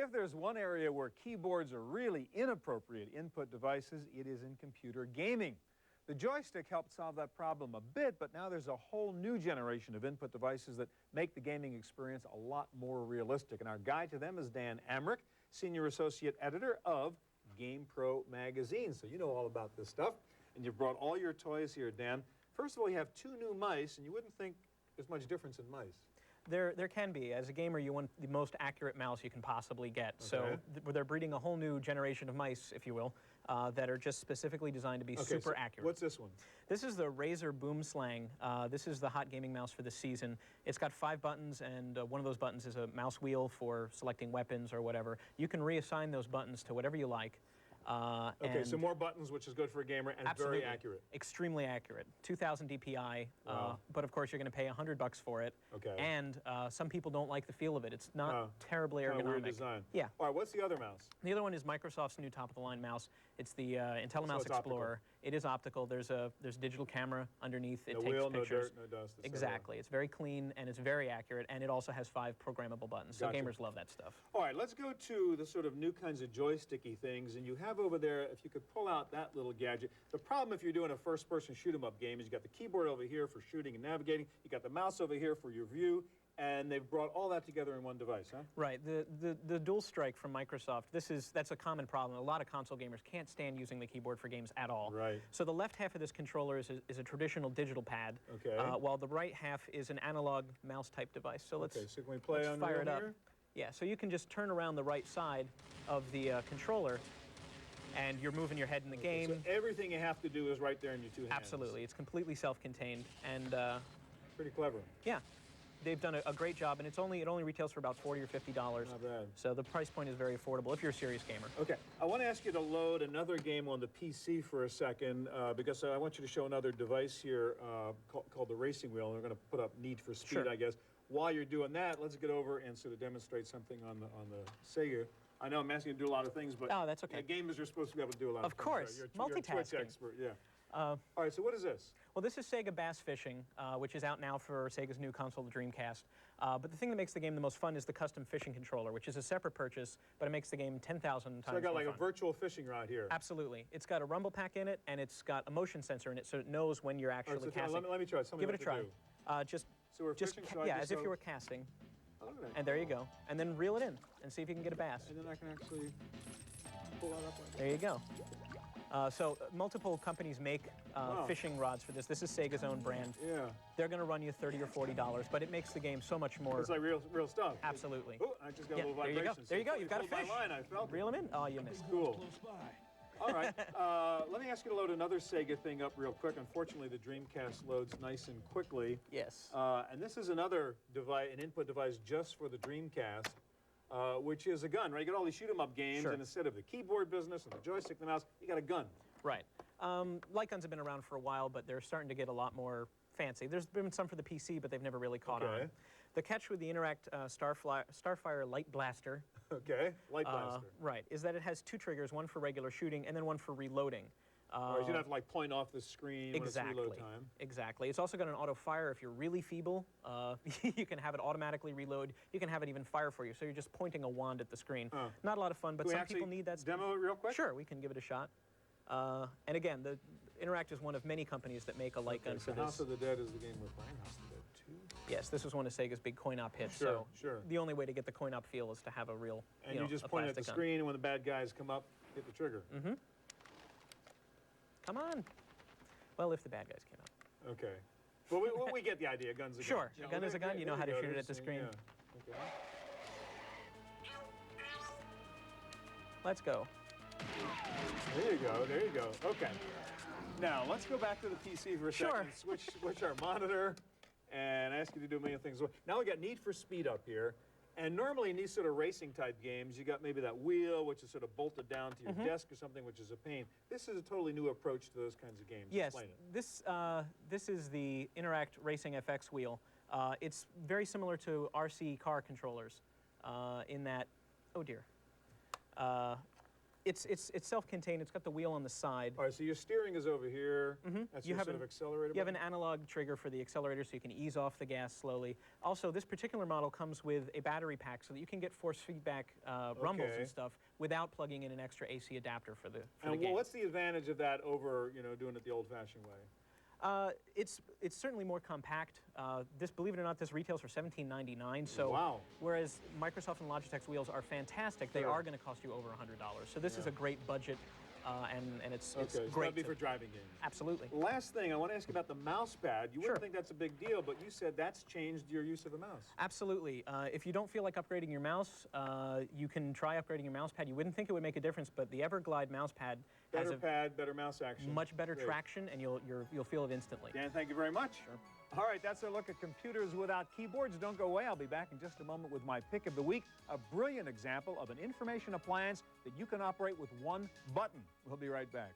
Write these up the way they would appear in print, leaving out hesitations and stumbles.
If there's one area where keyboards are really inappropriate input devices, it is in computer gaming. The joystick helped solve that problem a bit, but now there's a whole new generation of input devices that make the gaming experience a lot more realistic. And our guide to them is Dan Amrich, Senior Associate Editor of GamePro magazine. So you know all about this stuff, and you've brought all your toys here, Dan. First of all, you have two new mice, and you wouldn't think there's much difference in mice. There can be. As a gamer, you want the most accurate mouse you can possibly get. Okay. So they're breeding a whole new generation of mice, if you will, that are just specifically designed to be super accurate. What's this one? This is the Razer Boom Slang. This is the hot gaming mouse for the season. It's got 5 buttons, and one of those buttons is a mouse wheel for selecting weapons or whatever. You can reassign those buttons to whatever you like. Okay, so more buttons, which is good for a gamer, and absolutely very accurate. Extremely accurate. 2,000 DPI, wow. But of course you're going to pay $100 for it. Okay. And some people don't like the feel of it. It's not terribly ergonomic. Weird design. Yeah. All right, what's the other mouse? The other one is Microsoft's new top-of-the-line mouse. It's the IntelliMouse Explorer. It is optical. There's a digital camera underneath. It takes wheel, pictures. No dirt, no dust. Exactly. It's very clean, and it's very accurate, and it also has 5 programmable buttons. So gamers love that stuff. All right, let's go to the sort of new kinds of joysticky things, and you have over there, if you could pull out that little gadget. The problem if you're doing a first-person shoot-'em-up game is you got the keyboard over here for shooting and navigating, you got the mouse over here for your view, and they've brought all that together in one device, huh? Right. The dual strike from Microsoft, that's a common problem. A lot of console gamers can't stand using the keyboard for games at all. Right. So the left half of this controller is a traditional digital pad, while the right half is an analog mouse-type device. So let's so can we play on fire it up. Here? Yeah, so you can just turn around the right side of the controller, and you're moving your head in the game. So everything you have to do is right there in your 2 hands. Absolutely. It's completely self-contained, and pretty clever. Yeah. They've done a great job, and it only retails for about $40 or $50. Not bad. So the price point is very affordable if you're a serious gamer. Okay, I want to ask you to load another game on the PC for a second, because I want you to show another device here called the Racing Wheel, and we're going to put up Need for Speed, I guess. While you're doing that, let's get over and sort of demonstrate something on the Sega. I know I'm asking you to do a lot of things, but that's okay. Gamers are supposed to be able to do a lot of things. Of course, You're a Twitch expert, yeah. All right, so what is this? Well, this is Sega Bass Fishing, which is out now for Sega's new console, the Dreamcast. But the thing that makes the game the most fun is the custom fishing controller, which is a separate purchase, but it makes the game 10,000 times So I got more like fun. a virtual fishing rod here. Absolutely. It's got a rumble pack in it, and it's got a motion sensor in it, so it knows when you're actually casting. Let me try. Give it a try. So we're fishing, as if you were casting. And there you go. And then reel it in and see if you can get a bass. And then I can actually pull that up. There you go. So multiple companies make fishing rods for this. This is Sega's own brand. Yeah. They're going to run you $30 or $40, but it makes the game so much more. It's like real stuff. Absolutely. Oh, I just got a little vibration. There you go. You've got a fish. My line, I felt Reel them in. Oh, you missed. Cool. All right. Let me ask you to load another Sega thing up real quick. Unfortunately, the Dreamcast loads nice and quickly. Yes. And this is another device, an input device just for the Dreamcast. Which is a gun, right? You get all these shoot-'em-up games, and instead of the keyboard business and the joystick and the mouse, you got a gun. Right. Light guns have been around for a while, but they're starting to get a lot more fancy. There's been some for the PC, but they've never really caught on. The catch with the Interact Starfire Light Blaster, Light Blaster, right, is that it has 2 triggers, one for regular shooting and then one for reloading. You don't have to like point off the screen when it's reload time. Exactly. It's also got an auto fire if you're really feeble. You can have it automatically reload. You can have it even fire for you. So you're just pointing a wand at the screen. Not a lot of fun, but some people need that. Demo it real quick? Sure, we can give it a shot. And again, the Interact is one of many companies that make a light gun for this. House of the Dead is the game we're playing. House of the Dead 2. Yes, this was one of Sega's big coin-op hits. Sure, so the only way to get the coin-op feel is to have a real, and you just point at the screen, and when the bad guys come up, hit the trigger. Come on. Well, if the bad guys came up. Okay. Well, we get the idea. Gun's a gun. Sure. A gun is a gun. You know how to shoot it at the screen. Yeah. Okay. Let's go. There you go. There you go. Okay. Now, let's go back to the PC for a second. Switch our monitor and ask you to do a million things. Now we got Need for Speed up here. And normally in these sort of racing type games, you got maybe that wheel, which is sort of bolted down to your desk or something, which is a pain. This is a totally new approach to those kinds of games. Yes, Explain it. this is the Interact Racing FX wheel. It's very similar to RC car controllers in that, oh dear. It's self-contained. It's got the wheel on the side. All right, so your steering is over here. That's You your have sort of accelerator You have button? an analog trigger for the accelerator so you can ease off the gas slowly. Also, this particular model comes with a battery pack so that you can get force feedback rumbles Okay. and stuff without plugging in an extra AC adapter for the And game. what's the advantage of that over, you know, doing it the old-fashioned way? It's certainly more compact. This, believe it or not, this retails for $17.99. So Wow. whereas Microsoft and Logitech's wheels are fantastic, they Sure. are going to cost you over $100. So this is a great budget, and it's Okay, so great. that'd be for driving games. Absolutely. Last thing, I want to ask you about the mouse pad. You Sure. wouldn't think that's a big deal, but you said that's changed your use of the mouse. Absolutely. If you don't feel like upgrading your mouse, you can try upgrading your mouse pad. You wouldn't think it would make a difference, but the Everglide mouse pad has Better a pad, better mouse action. much better Great. traction, and you'll feel it instantly. Dan, thank you very much. Sure. All right, that's a look at computers without keyboards. Don't go away. I'll be back in just a moment with my pick of the week, a brilliant example of an information appliance that you can operate with one button. We'll be right back.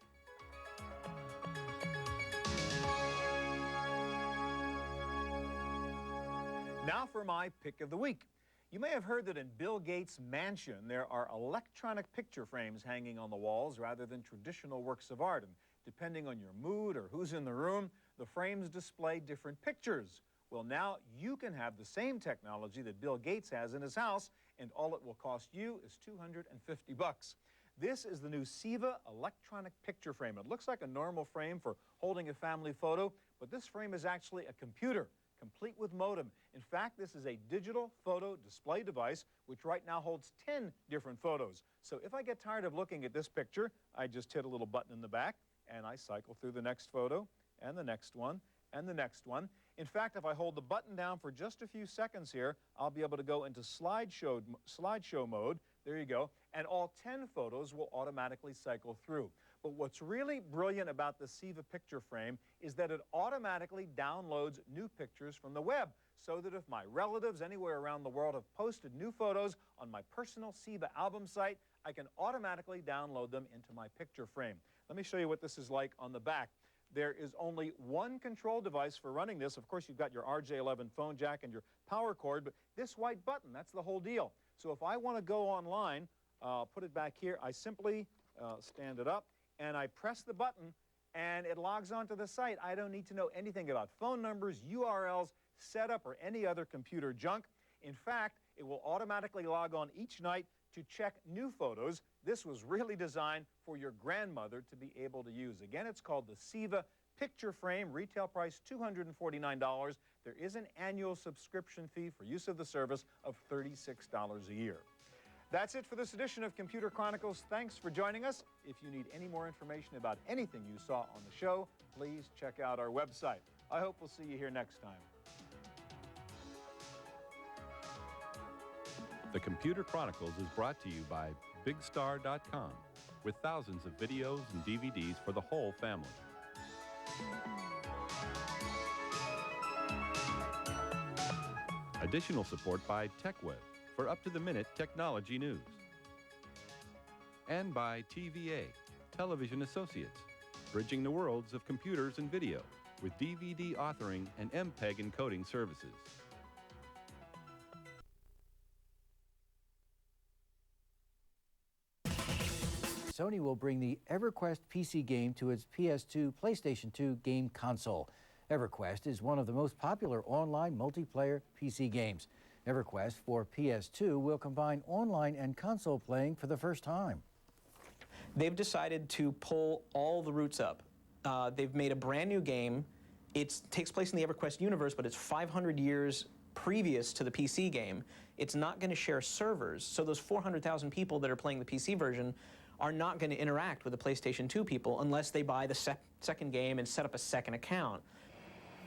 Now for my pick of the week. You may have heard that in Bill Gates' mansion, there are electronic picture frames hanging on the walls rather than traditional works of art. And depending on your mood or who's in the room, the frames display different pictures. Well, now you can have the same technology that Bill Gates has in his house, and all it will cost you is $250. This is the new Siva electronic picture frame. It looks like a normal frame for holding a family photo, but this frame is actually a computer, complete with modem. In fact, this is a digital photo display device, which right now holds 10 different photos. So if I get tired of looking at this picture, I just hit a little button in the back, and I cycle through the next photo, and the next one, and the next one. In fact, if I hold the button down for just a few seconds here, I'll be able to go into slideshow mode. There you go. And all 10 photos will automatically cycle through. But what's really brilliant about the Siva picture frame is that it automatically downloads new pictures from the web, so that if my relatives anywhere around the world have posted new photos on my personal Siva album site, I can automatically download them into my picture frame. Let me show you what this is like on the back. There is only one control device for running this. Of course, you've got your RJ11 phone jack and your power cord, but this white button, that's the whole deal. So if I want to go online, I'll put it back here. I simply stand it up, and I press the button, and it logs onto the site. I don't need to know anything about phone numbers, URLs, setup, or any other computer junk. In fact, it will automatically log on each night to check new photos. This was really designed for your grandmother to be able to use. Again, it's called the Siva picture frame, retail price $249. There is an annual subscription fee for use of the service of $36 a year. That's it for this edition of Computer Chronicles. Thanks for joining us. If you need any more information about anything you saw on the show, please check out our website. I hope we'll see you here next time. The Computer Chronicles is brought to you by BigStar.com, with thousands of videos and DVDs for the whole family. Additional support by TechWeb for up-to-the-minute technology news. And by TVA, Television Associates, bridging the worlds of computers and video with DVD authoring and MPEG encoding services. Sony will bring the EverQuest PC game to its PS2, PlayStation 2 game console. EverQuest is one of the most popular online multiplayer PC games. EverQuest for PS2 will combine online and console playing for the first time. They've decided to pull all the roots up. They've made a brand new game. It takes place in the EverQuest universe, but it's 500 years previous to the PC game. It's not going to share servers, so those 400,000 people that are playing the PC version are not going to interact with the PlayStation 2 people unless they buy the second game and set up a second account.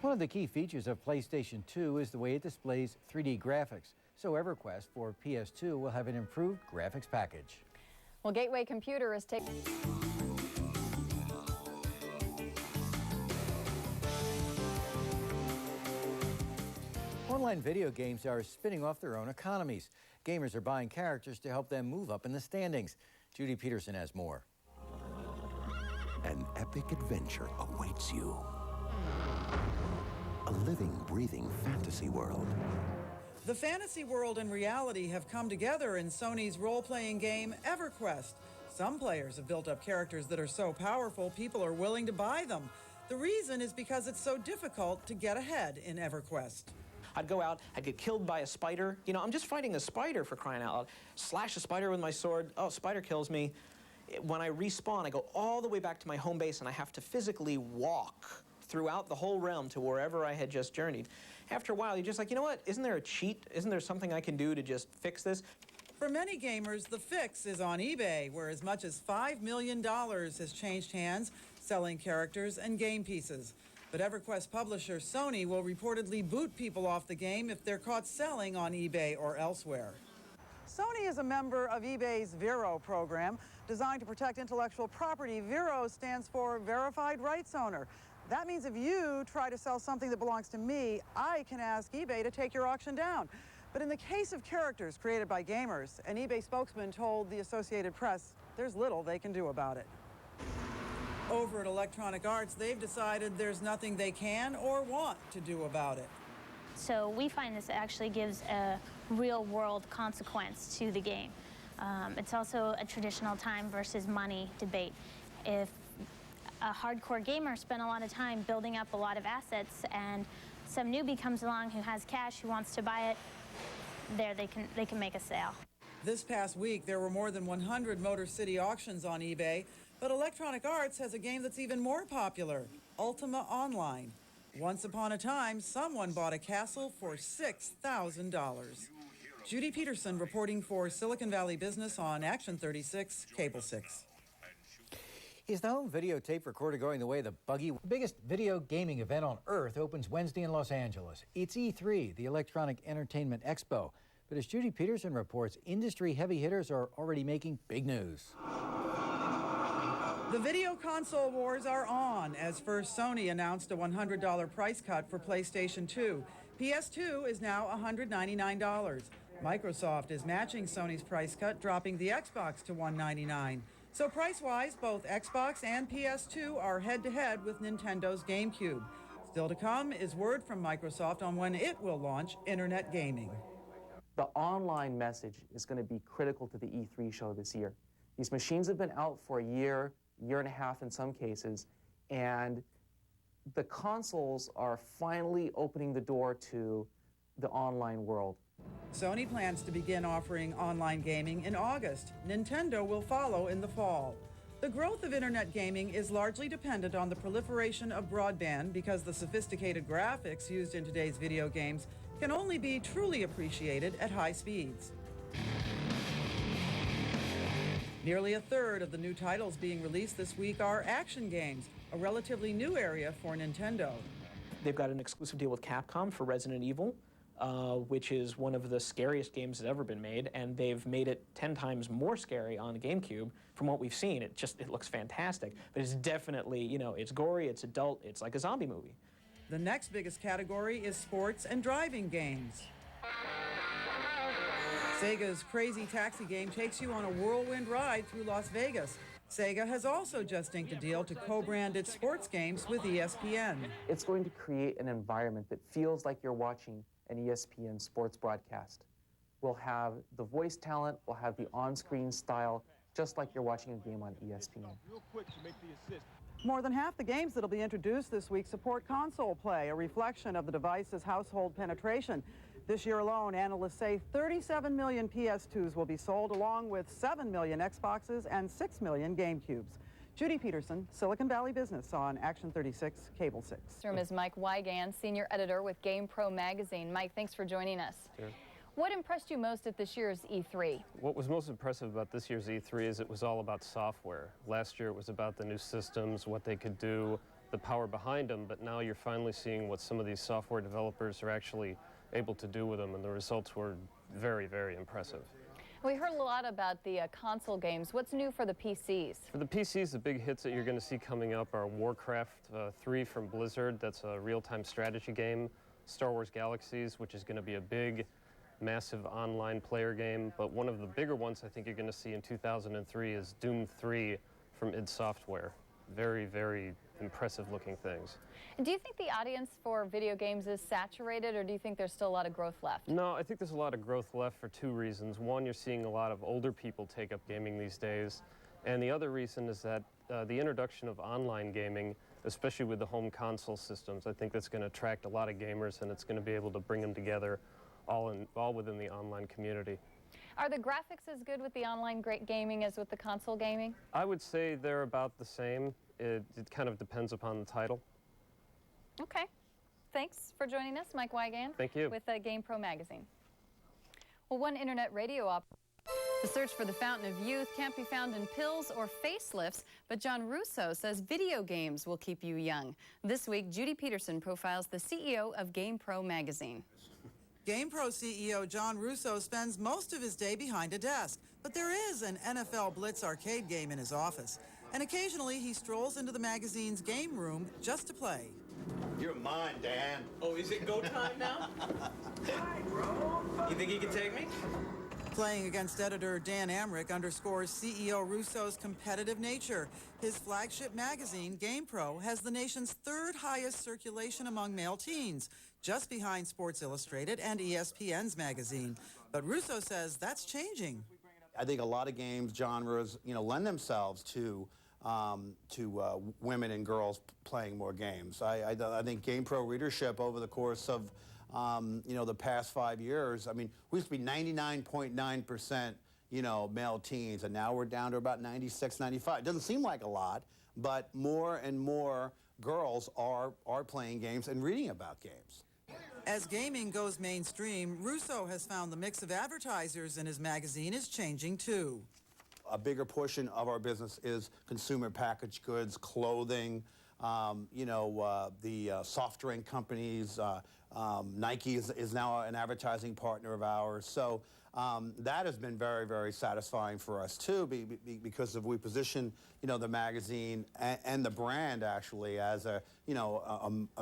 One of the key features of PlayStation 2 is the way it displays 3D graphics. So EverQuest for PS2 will have an improved graphics package. Well, Gateway Computer is taking... Online video games are spinning off their own economies. Gamers are buying characters to help them move up in the standings. Judy Peterson has more. An epic adventure awaits you. A living, breathing fantasy world. The fantasy world and reality have come together in Sony's role-playing game, EverQuest. Some players have built up characters that are so powerful, people are willing to buy them. The reason is because it's so difficult to get ahead in EverQuest. I'd go out, I'd get killed by a spider. You know, I'm just fighting a spider, for crying out loud. Slash a spider with my sword. Oh, spider kills me. When I respawn, I go all the way back to my home base, and I have to physically walk throughout the whole realm to wherever I had just journeyed. After a while, you're just like, you know what? Isn't there a cheat? Isn't there something I can do to just fix this? For many gamers, the fix is on eBay, where as much as $5 million has changed hands, selling characters and game pieces. But EverQuest publisher Sony will reportedly boot people off the game if they're caught selling on eBay or elsewhere. Sony is a member of eBay's Vero program, designed to protect intellectual property. Vero stands for Verified Rights Owner. That means if you try to sell something that belongs to me, I can ask eBay to take your auction down. But in the case of characters created by gamers, an eBay spokesman told the Associated Press there's little they can do about it. Over at Electronic Arts, they've decided there's nothing they can or want to do about it. So we find this actually gives a real-world consequence to the game. It's also a traditional time versus money debate. If a hardcore gamer spent a lot of time building up a lot of assets and some newbie comes along who has cash, who wants to buy it, there they can make a sale. This past week, there were more than 100 Motor City auctions on eBay, but Electronic Arts has a game that's even more popular, Ultima Online. Once upon a time, someone bought a castle for $6,000. Judy Peterson reporting for Silicon Valley Business on Action 36, Cable 6. Is the home videotape recorder going the way of the buggy? The biggest video gaming event on Earth opens Wednesday in Los Angeles. It's E3, the Electronic Entertainment Expo. But as Judy Peterson reports, industry heavy hitters are already making big news. The video console wars are on, as first Sony announced a $100 price cut for PlayStation 2. PS2 is now $199. Microsoft is matching Sony's price cut, dropping the Xbox to $199. So price-wise, both Xbox and PS2 are head-to-head with Nintendo's GameCube. Still to come is word from Microsoft on when it will launch internet gaming. The online message is going to be critical to the E3 show this year. These machines have been out for a year and a half in some cases, and the consoles are finally opening the door to the online world. Sony plans to begin offering online gaming in August. Nintendo will follow in the fall. The growth of internet gaming is largely dependent on the proliferation of broadband because the sophisticated graphics used in today's video games can only be truly appreciated at high speeds. Nearly a third of the new titles being released this week are action games, a relatively new area for Nintendo. They've got an exclusive deal with Capcom for Resident Evil, which is one of the scariest games that's ever been made, and they've made it 10 times more scary on the GameCube. From what we've seen, it looks fantastic, but it's definitely, you know, it's gory, it's adult, it's like a zombie movie. The next biggest category is sports and driving games. Sega's Crazy Taxi game takes you on a whirlwind ride through Las Vegas. Sega has also just inked a deal to co-brand its sports games with ESPN. It's going to create an environment that feels like you're watching an ESPN sports broadcast. We'll have the voice talent, we'll have the on-screen style, just like you're watching a game on ESPN. More than half the games that'll be introduced this week support console play, a reflection of the device's household penetration. This year alone, analysts say 37 million PS2s will be sold, along with 7 million Xboxes and 6 million GameCubes. Judy Peterson, Silicon Valley Business on Action 36, Cable 6. Room is Mike Wygand, senior editor with GamePro magazine. Mike, thanks for joining us. Sure. What impressed you most at this year's E3? What was most impressive about this year's E3 is it was all about software. Last year it was about the new systems, what they could do, the power behind them, but now you're finally seeing what some of these software developers are actually able to do with them, and the results were very, very impressive. We heard a lot about the console games. What's new for the PCs? For the PCs, the big hits that you're going to see coming up are Warcraft 3 from Blizzard. That's a real-time strategy game. Star Wars Galaxies, which is going to be a big, massive online player game. But one of the bigger ones I think you're going to see in 2003 is Doom 3 from id Software. Very, very impressive-looking things. And do you think the audience for video games is saturated, or do you think there's still a lot of growth left? No, I think there's a lot of growth left for two reasons. One, you're seeing a lot of older people take up gaming these days, And the other reason is that the introduction of online gaming, especially with the home console systems, I think that's going to attract a lot of gamers, and it's going to be able to bring them together all within the online community. Are the graphics as good with the online gaming as with the console gaming? I would say they're about the same. It kind of depends upon the title. Okay. Thanks for joining us, Mike Wygand. Thank you. With GamePro magazine. Well, one internet radio operator. The search for the fountain of youth can't be found in pills or facelifts, but John Russo says video games will keep you young. This week, Judy Peterson profiles the CEO of GamePro magazine. GamePro CEO John Russo spends most of his day behind a desk, but there is an NFL Blitz arcade game in his office. And occasionally he strolls into the magazine's game room just to play. You're mine, Dan. Oh, is it go time now? Hi, bro. You think you can take me? Playing against editor Dan Amrich underscores CEO Russo's competitive nature. His flagship magazine, GamePro, has the nation's third highest circulation among male teens, just behind Sports Illustrated and ESPN's magazine. But Russo says that's changing. I think a lot of games genres, lend themselves to women and girls playing more games. I think GamePro readership over the course of the past 5 years, we used to be 99.9%, male teens, and now we're down to about 96, 95. It doesn't seem like a lot, but more and more girls are playing games and reading about games. As gaming goes mainstream, Russo has found the mix of advertisers in his magazine is changing too. A bigger portion of our business is consumer packaged goods, clothing, the soft drink companies. Nike is now an advertising partner of ours. So that has been very, very satisfying for us too, because we position, the magazine and the brand actually as a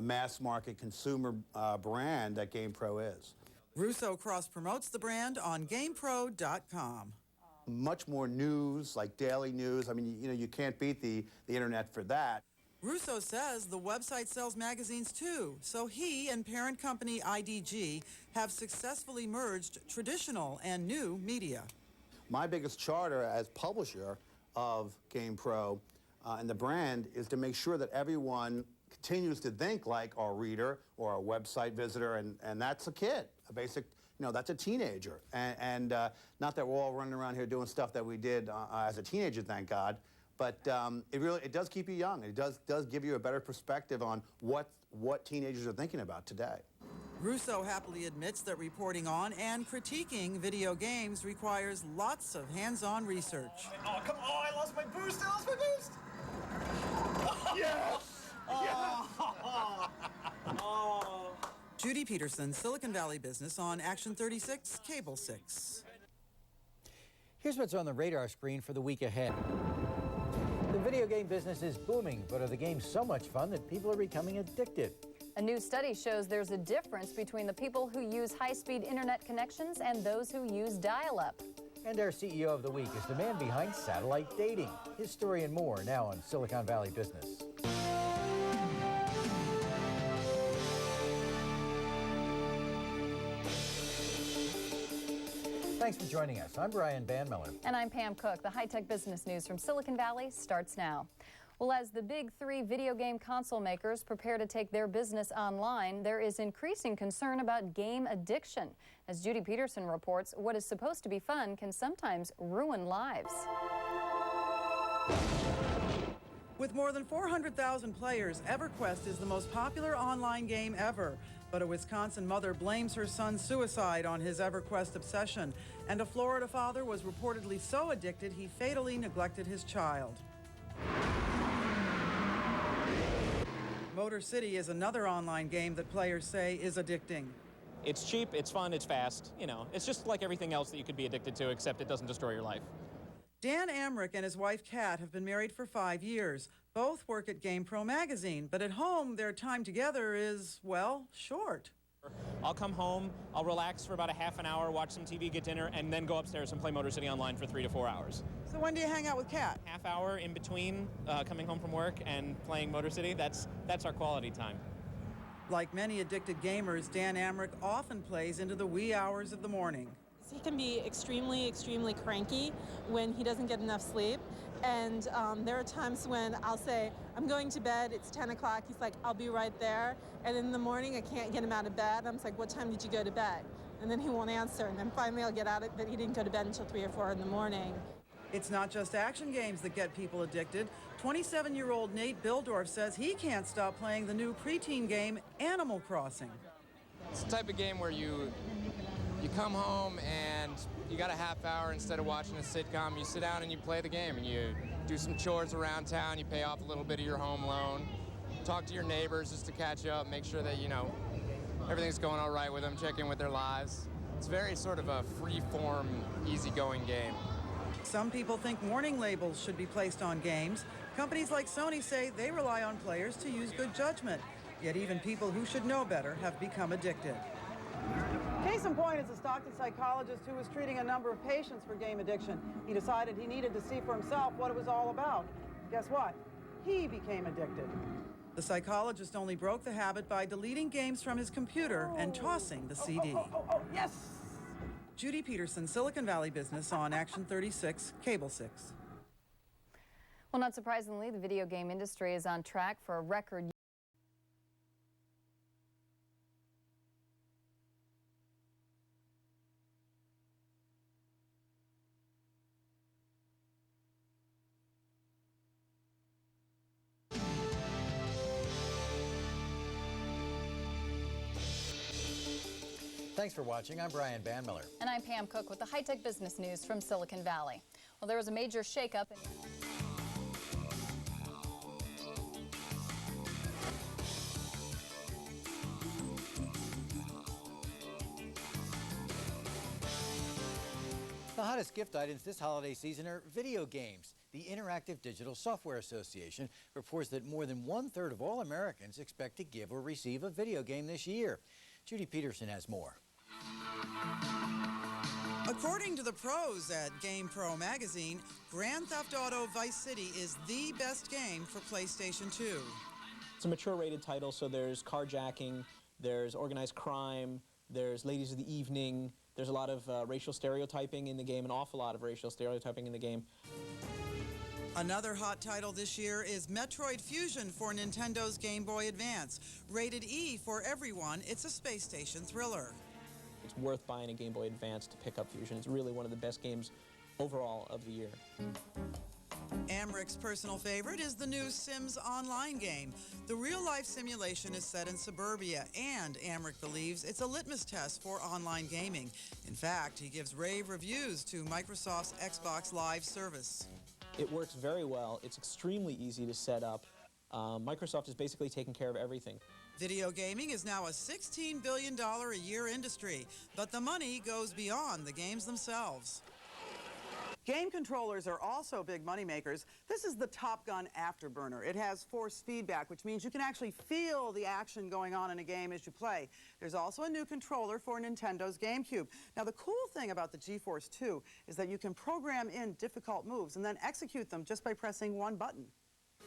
mass market consumer brand that GamePro is. Russo cross-promotes the brand on GamePro.com. Much more news, like daily news. You can't beat the internet for that. Russo says the website sells magazines too, so he and parent company IDG have successfully merged traditional and new media. My biggest charter as publisher of GamePro and the brand is to make sure that everyone continues to think like our reader or our website visitor, and that's a kid, a basic, that's a teenager. And not that we're all running around here doing stuff that we did as a teenager, thank God. But it does keep you young. It does give you a better perspective on what teenagers are thinking about today. Russo happily admits that reporting on and critiquing video games requires lots of hands-on research. Oh, come on, I lost my boost! I lost my boost! Yes! Oh. Judy Peterson, Silicon Valley Business on Action 36, Cable 6. Here's what's on the radar screen for the week ahead. The video game business is booming, but are the games so much fun that people are becoming addicted? A new study shows there's a difference between the people who use high-speed internet connections and those who use dial-up. And our CEO of the week is the man behind satellite dating. His story and more now on Silicon Valley Business. Thanks for joining us. I'm Brian Banmiller. And I'm Pam Cook. The high-tech business news from Silicon Valley starts now. Well, as the big three video game console makers prepare to take their business online, there is increasing concern about game addiction. As Judy Peterson reports, what is supposed to be fun can sometimes ruin lives. With more than 400,000 players, EverQuest is the most popular online game ever. But a Wisconsin mother blames her son's suicide on his EverQuest obsession. And a Florida father was reportedly so addicted he fatally neglected his child. Motor City is another online game that players say is addicting. It's cheap, it's fun, it's fast. It's just like everything else that you could be addicted to, except it doesn't destroy your life. Dan Amrich and his wife Kat have been married for 5 years. Both work at GamePro magazine, but at home their time together is, well, short. I'll come home, I'll relax for about a half an hour, watch some TV, get dinner, and then go upstairs and play Motor City Online for 3 to 4 hours. So when do you hang out with Kat? Half hour in between coming home from work and playing Motor City, that's our quality time. Like many addicted gamers, Dan Amrich often plays into the wee hours of the morning. He can be extremely, extremely cranky when he doesn't get enough sleep. And there are times when I'll say, I'm going to bed, it's 10 o'clock. He's like, I'll be right there. And in the morning, I can't get him out of bed. I'm like, what time did you go to bed? And then he won't answer. And then finally I'll get out that he didn't go to bed until 3 or 4 in the morning. It's not just action games that get people addicted. 27-year-old Nate Bildorf says he can't stop playing the new preteen game Animal Crossing. It's the type of game where you come home and you got a half hour. Instead of watching a sitcom, you sit down and you play the game, and you do some chores around town, you pay off a little bit of your home loan, talk to your neighbors just to catch up, make sure that, you know, everything's going all right with them, check in with their lives. It's very sort of a free-form, easygoing game. Some people think warning labels should be placed on games. Companies like Sony say they rely on players to use good judgment. Yet even people who should know better have become addicted. Case in point is a Stockton psychologist who was treating a number of patients for game addiction. He decided he needed to see for himself what it was all about. Guess what? He became addicted. The psychologist only broke the habit by deleting games from his computer and tossing the CD. Yes! Judy Peterson, Silicon Valley Business on Action 36, Cable 6. Well, not surprisingly, the video game industry is on track for a record. Thanks for watching. I'm Brian Banmiller. And I'm Pam Cook with the high-tech business news from Silicon Valley. Well, there was a major shakeup. The hottest gift items this holiday season are video games. The Interactive Digital Software Association reports that more than 1/3 of all Americans expect to give or receive a video game this year. Judy Peterson has more. According to the pros at GamePro magazine, Grand Theft Auto Vice City is the best game for PlayStation 2. It's a mature-rated title, so there's carjacking, there's organized crime, there's ladies of the evening, there's a lot of racial stereotyping in the game, an awful lot of racial stereotyping in the game. Another hot title this year is Metroid Fusion for Nintendo's Game Boy Advance. Rated E for everyone, it's a space station thriller. It's worth buying a Game Boy Advance to pick up Fusion. It's really one of the best games overall of the year. Amrich's personal favorite is the new Sims Online game. The real-life simulation is set in suburbia, and Amrich believes it's a litmus test for online gaming. In fact, he gives rave reviews to Microsoft's Xbox Live service. It works very well. It's extremely easy to set up. Microsoft is basically taking care of everything. Video gaming is now a $16 billion a year industry, but the money goes beyond the games themselves. Game controllers are also big moneymakers. This is the Top Gun Afterburner. It has force feedback, which means you can actually feel the action going on in a game as you play. There's also a new controller for Nintendo's GameCube. Now, the cool thing about the GeForce 2 is that you can program in difficult moves and then execute them just by pressing one button.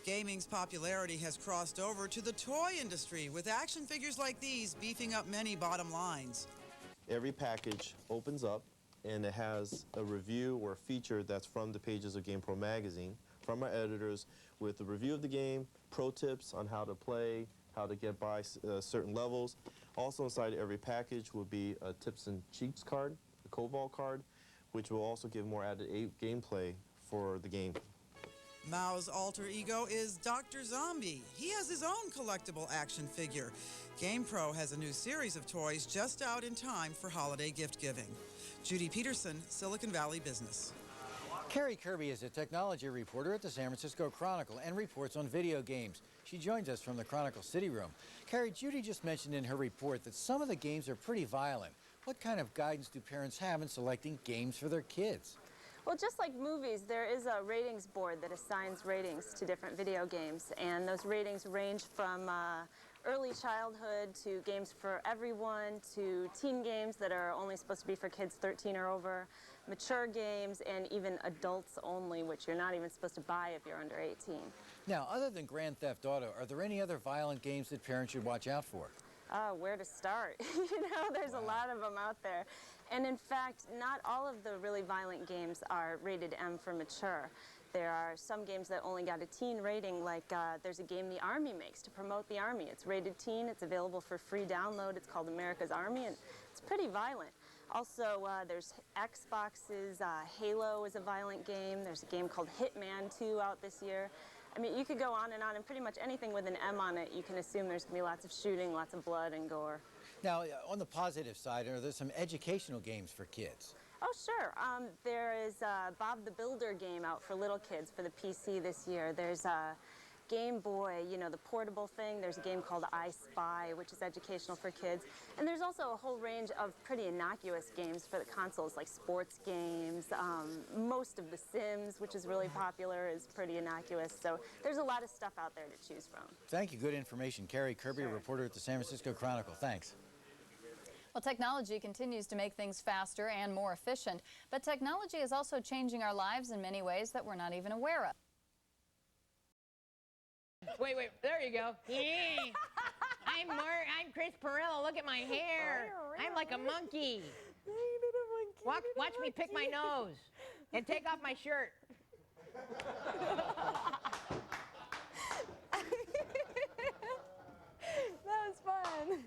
Gaming's popularity has crossed over to the toy industry, with action figures like these beefing up many bottom lines. Every package opens up, and it has a review or a feature that's from the pages of GamePro magazine, from our editors, with a review of the game, pro tips on how to play, how to get by certain levels. Also inside every package will be a tips and cheats card, a Cobalt card, which will also give more added gameplay for the game. Mao's alter ego is Dr. Zombie. He has his own collectible action figure. GamePro has a new series of toys just out in time for holiday gift giving. Judy Peterson, Silicon Valley Business. Carrie Kirby is a technology reporter at the San Francisco Chronicle and reports on video games. She joins us from the Chronicle City Room. Carrie, Judy just mentioned in her report that some of the games are pretty violent. What kind of guidance do parents have in selecting games for their kids? Well, just like movies, there is a ratings board that assigns ratings to different video games, and those ratings range from early childhood to games for everyone to teen games that are only supposed to be for kids 13 or over, mature games, and even adults only, which you're not even supposed to buy if you're under 18. Now, other than Grand Theft Auto, are there any other violent games that parents should watch out for? Where to start? You know, there's a lot of them out there. And in fact, not all of the really violent games are rated M for mature. There are some games that only got a teen rating, like there's a game the Army makes to promote the Army. It's rated teen, it's available for free download, it's called America's Army, and it's pretty violent. Also, there's Xbox's Halo is a violent game. There's a game called Hitman 2 out this year. I mean, you could go on, and pretty much anything with an M on it, you can assume there's going to be lots of shooting, lots of blood and gore. Now, on the positive side, are there some educational games for kids? Oh, sure. There is Bob the Builder game out for little kids for the PC this year. There's Game Boy, you know, the portable thing. There's a game called I Spy, which is educational for kids. And there's also a whole range of pretty innocuous games for the consoles, like sports games. Most of The Sims, which is really popular, is pretty innocuous. So there's a lot of stuff out there to choose from. Thank you. Good information. Carrie Kirby, a reporter at the San Francisco Chronicle. Thanks. Well, technology continues to make things faster and more efficient, but technology is also changing our lives in many ways that we're not even aware of. Wait, there you go. Yeah. I'm Chris Perillo. Look at my hair. I'm like a monkey. Watch me pick my nose and take off my shirt. That was fun.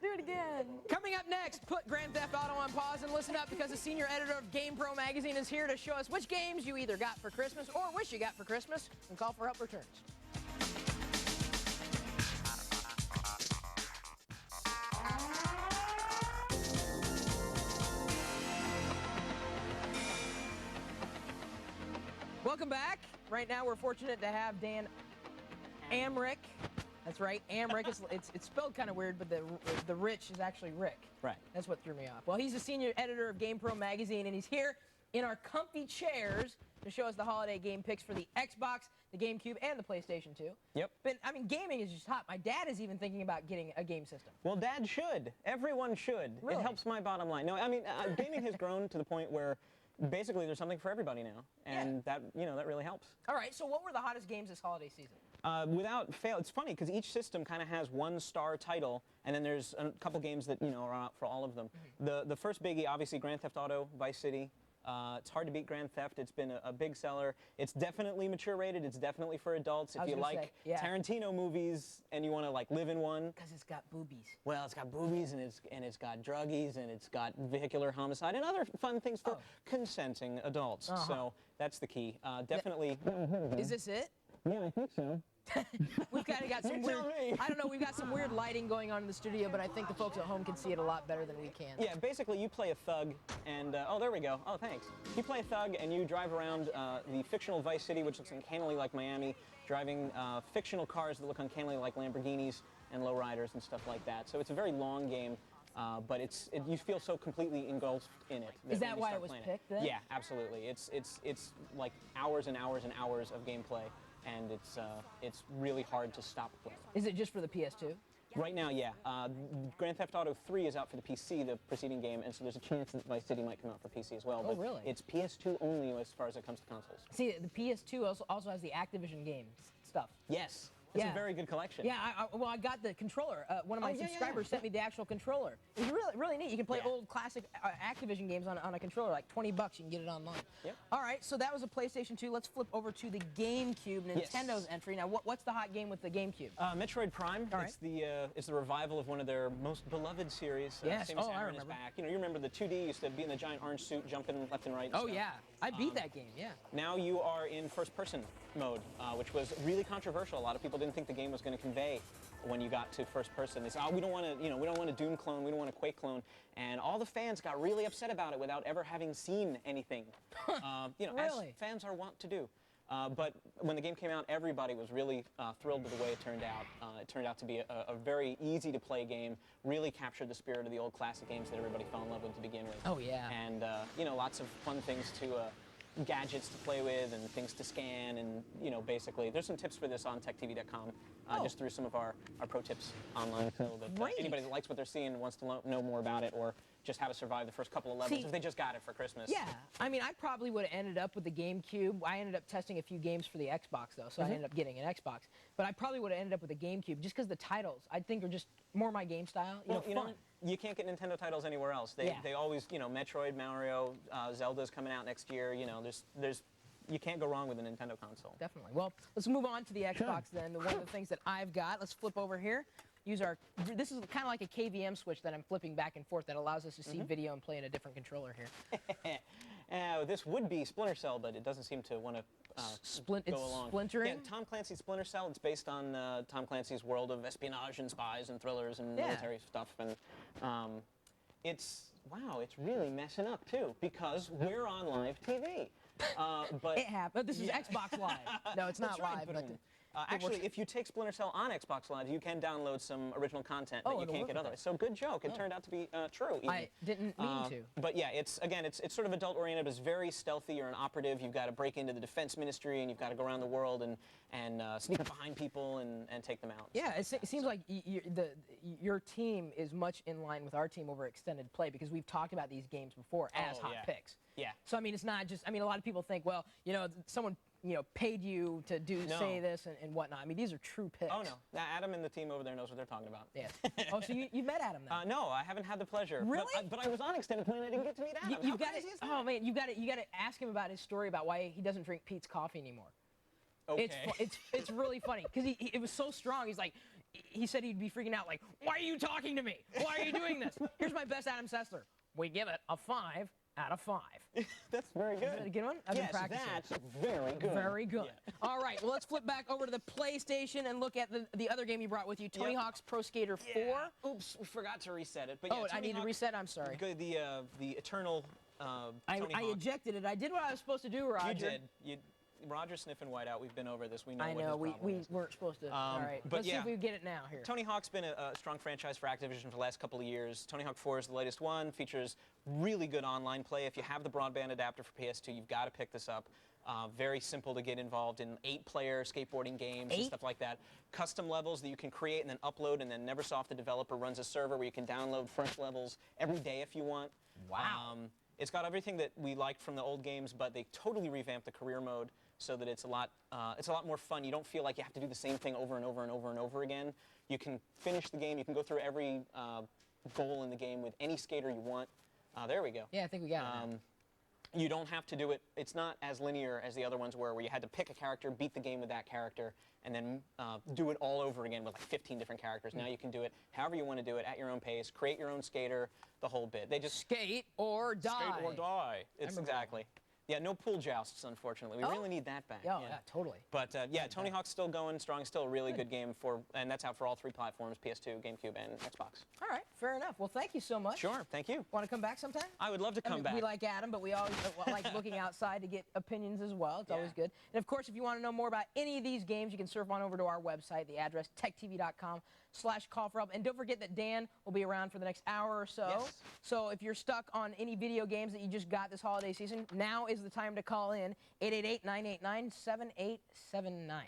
Do it again. Coming up next, put Grand Theft Auto on pause and listen up because the senior editor of GamePro magazine is here to show us which games you either got for Christmas or wish you got for Christmas when Call for Help returns. Welcome back. Right now we're fortunate to have Dan Amrich. That's right, Amrich. It's spelled kind of weird, but the Rich is actually Rick. Right. That's what threw me off. Well, he's the senior editor of GamePro magazine, and he's here in our comfy chairs to show us the holiday game picks for the Xbox, the GameCube, and the PlayStation 2. Yep. But, I mean, gaming is just hot. My dad is even thinking about getting a game system. Well, Dad should. Everyone should. Really? It helps my bottom line. No, I mean, gaming has grown to the point where basically there's something for everybody now, and that really helps. All right, so what were the hottest games this holiday season? Without fail, it's funny because each system kind of has one-star title, and then there's a couple games that are out for all of them. The first biggie, obviously, Grand Theft Auto, Vice City. It's hard to beat Grand Theft. It's been a big seller. It's definitely mature rated. It's definitely for adults. If you like Tarantino movies and you want to like live in one. Because it's got boobies. Well, it's got boobies and it's got druggies and it's got vehicular homicide and other fun things for consenting adults. So that's the key. Definitely. Is this it? Yeah, I think so. We've kind of got some weird, I don't know, we've got some weird lighting going on in the studio, but I think the folks at home can see it a lot better than we can. Yeah, basically you play a thug and, oh, there we go. Oh, thanks. You play a thug and you drive around the fictional Vice City, which looks uncannily like Miami, driving fictional cars that look uncannily like Lamborghinis and lowriders and stuff like that. So it's a very long game. But you feel so completely engulfed in it. Is that why it was picked then? Yeah, absolutely. It's like hours and hours and hours of gameplay, and it's really hard to stop playing. Is it just for the PS2? Right now, yeah. Grand Theft Auto 3 is out for the PC, the preceding game, and so there's a chance that Vice City might come out for PC as well. Oh, but really? It's PS2 only as far as it comes to consoles. See, the PS2 also has the Activision games stuff. Yes. It's a very good collection. Yeah, I got the controller. One of my subscribers sent me the actual controller. It's really neat. You can play old classic Activision games on a controller, like $20. You can get it online. Yep. All right, so that was a PlayStation 2. Let's flip over to the GameCube, Nintendo's entry. Now, what's the hot game with the GameCube? Metroid Prime. All right. It's the revival of one of their most beloved series. Yes. Samus I Aran remember. is back. You remember the 2D used to be in the giant orange suit, jumping left and right. And Oh stuff. yeah, I beat that game. Yeah. Now you are in first-person mode, which was really controversial. A lot of people didn't think the game was going to convey when you got to first person. They said, "Oh, we don't want to, we don't want a Doom clone, we don't want a Quake clone," and all the fans got really upset about it without ever having seen anything. As fans are wont to do. But when the game came out, everybody was really thrilled with the way it turned out. It turned out to be a very easy-to-play game, really captured the spirit of the old classic games that everybody fell in love with to begin with. Oh, yeah. And, lots of fun things to, gadgets to play with and things to scan and, basically, there's some tips for this on techtv.com, just through some of our pro tips online, so that anybody that likes what they're seeing and wants to know more about it or just how to survive the first couple of levels if they just got it for Christmas. Yeah, I mean, I probably would have ended up with the GameCube. I ended up testing a few games for the Xbox, though, so I ended up getting an Xbox. But I probably would have ended up with a GameCube just because the titles, I think, are just more my game style. Well, fun. you can't get Nintendo titles anywhere else. They always, you know, Metroid, Mario, Zelda's coming out next year. You know, you can't go wrong with a Nintendo console. Definitely. Well, let's move on to the Xbox then. One of the things that I've got, let's flip over here. This is kind of like a KVM switch that I'm flipping back and forth that allows us to see video and play in a different controller here. This would be Splinter Cell, but it doesn't seem to want to go along. Splintering? Yeah, Tom Clancy's Splinter Cell. It's based on Tom Clancy's world of espionage and spies and thrillers and military stuff. And it's really messing up too because we're on live TV. But it happened. This is Xbox Live. No, it's not live. But actually, if you take Splinter Cell on Xbox Live, you can download some original content that you can't get otherwise. So good joke. It turned out to be true. Even. I didn't mean to. But yeah, it's sort of adult-oriented, but it's very stealthy. You're an operative. You've got to break into the defense ministry, and you've got to go around the world and sneak up behind people and take them out. Yeah, it seems like your team is much in line with our team over Extended Play because we've talked about these games before as hot picks. Yeah. So I mean, it's not just. I mean, a lot of people think, well, you know, someone paid you to say this and whatnot. I mean, these are true picks. Oh no, Adam and the team over there knows what they're talking about. Yeah. Oh, so you've met Adam then? No, I haven't had the pleasure. Really? But I was on Extended Play and I didn't get to meet Adam. You've got to. Oh man, you got to ask him about his story about why he doesn't drink Pete's coffee anymore. Okay. It's really funny because it was so strong. He's like, he said he'd be freaking out like, why are you talking to me? Why are you doing this? Here's my best Adam Sessler. We give it a 5 out of 5. That's very good. Is that a good one? I've been practicing. That's very good. Very good. Yeah. All right, well, let's flip back over to the PlayStation and look at the other game you brought with you, Tony Hawk's Pro Skater 4. Oops, we forgot to reset it. But yeah, I need to reset. I'm sorry. The eternal Tony I Hawk. ejected it. I did what I was supposed to do, Roger. You did. Roger's sniffing whiteout. We've been over this. We know. I know. We weren't supposed to. All right. But let's see if we get it now here. Tony Hawk's been a strong franchise for Activision for the last couple of years. Tony Hawk 4 is the latest one. Features really good online play. If you have the broadband adapter for PS2, you've got to pick this up. Very simple to get involved in 8-player skateboarding games and stuff like that. Custom levels that you can create and then upload, and then Neversoft, the developer, runs a server where you can download fresh levels every day if you want. Wow. It's got everything that we liked from the old games, but they totally revamped the career mode so that it's a lot more fun. You don't feel like you have to do the same thing over and over and over and over again. You can finish the game. You can go through every goal in the game with any skater you want. There we go. Yeah, I think we got it now. You don't have to do it. It's not as linear as the other ones were, where you had to pick a character, beat the game with that character, and then do it all over again with like 15 different characters. Now you can do it however you want to do it, at your own pace, create your own skater, the whole bit. They just skate or die. Skate or die. It's exactly. Yeah, no pool jousts, unfortunately. We really need that back. Yeah, totally. But yeah, Tony Hawk's still going strong, still a really good game and that's out for all 3 platforms, PS2, GameCube, and Xbox. All right, fair enough. Well, thank you so much. Sure, thank you. Want to come back sometime? I would love to come back. We like Adam, but we always like looking outside to get opinions as well. It's always good. And of course, if you want to know more about any of these games, you can surf on over to our website, the address techtv.com/call-for-help. And don't forget that Dan will be around for the next hour or so. Yes. So if you're stuck on any video games that you just got this holiday season, now is the time to call in 888-989-7879. Now,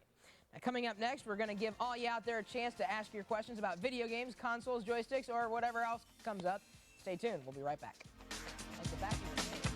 coming up next, we're going to give all you out there a chance to ask your questions about video games, consoles, joysticks, or whatever else comes up. Stay tuned. We'll be right back. Let's go back to the game.